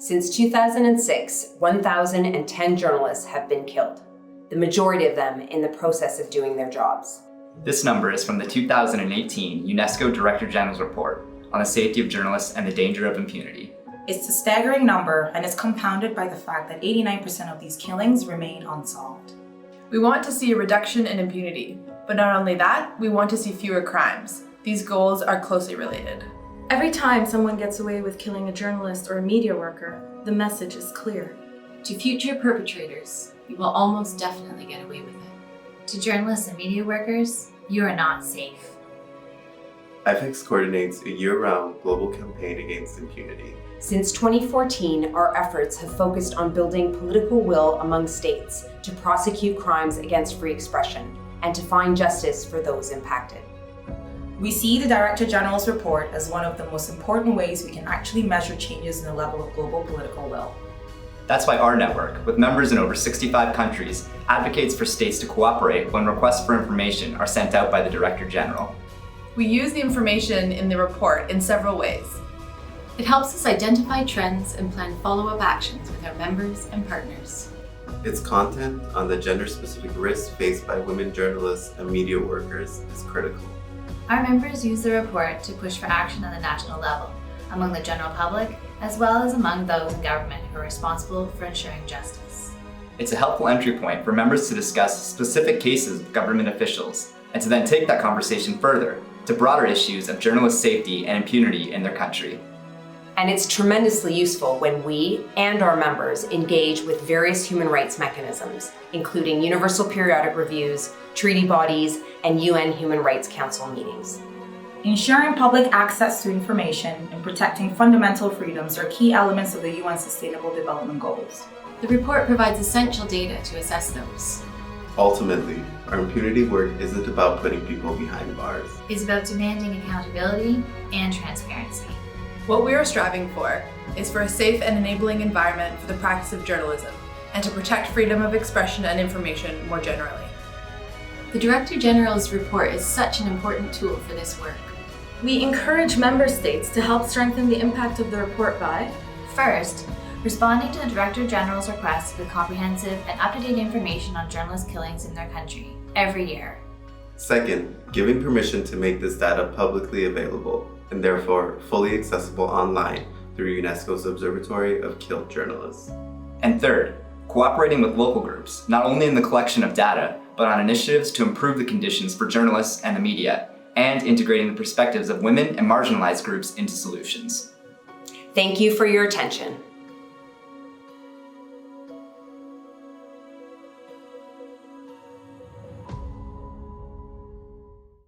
Since 2006, 1,010 journalists have been killed, the majority of them in the process of doing their jobs. This number is from the 2018 UNESCO Director General's report on the safety of journalists and the danger of impunity. It's a staggering number, and it's compounded by the fact that 89% of these killings remain unsolved. We want to see a reduction in impunity, but not only that, we want to see fewer crimes. These goals are closely related. Every time someone gets away with killing a journalist or a media worker, the message is clear. To future perpetrators, you will almost definitely get away with it. To journalists and media workers, you are not safe. IFEX coordinates a year-round global campaign against impunity. Since 2014, our efforts have focused on building political will among states to prosecute crimes against free expression and to find justice for those impacted. We see the Director General's report as one of the most important ways we can actually measure changes in the level of global political will. That's why our network, with members in over 65 countries, advocates for states to cooperate when requests for information are sent out by the Director General. We use the information in the report in several ways. It helps us identify trends and plan follow-up actions with our members and partners. Its content on the gender-specific risks faced by women journalists and media workers is critical. Our members use the report to push for action on the national level, among the general public, as well as among those in government who are responsible for ensuring justice. It's a helpful entry point for members to discuss specific cases with government officials, and to then take that conversation further to broader issues of journalist safety and impunity in their country. And it's tremendously useful when we and our members engage with various human rights mechanisms, including universal periodic reviews, treaty bodies, and UN Human Rights Council meetings. Ensuring public access to information and protecting fundamental freedoms are key elements of the UN Sustainable Development Goals. The report provides essential data to assess those. Ultimately, our impunity work isn't about putting people behind bars. It's about demanding accountability and transparency. What we are striving for is for a safe and enabling environment for the practice of journalism, and to protect freedom of expression and information more generally. The Director General's report is such an important tool for this work. We encourage member states to help strengthen the impact of the report by First, responding to the Director General's request with comprehensive and up-to-date information on journalist killings in their country every year. Second, giving permission to make this data publicly available and therefore fully accessible online through UNESCO's Observatory of Killed Journalists. And third, cooperating with local groups, not only in the collection of data, but on initiatives to improve the conditions for journalists and the media, and integrating the perspectives of women and marginalized groups into solutions. Thank you for your attention.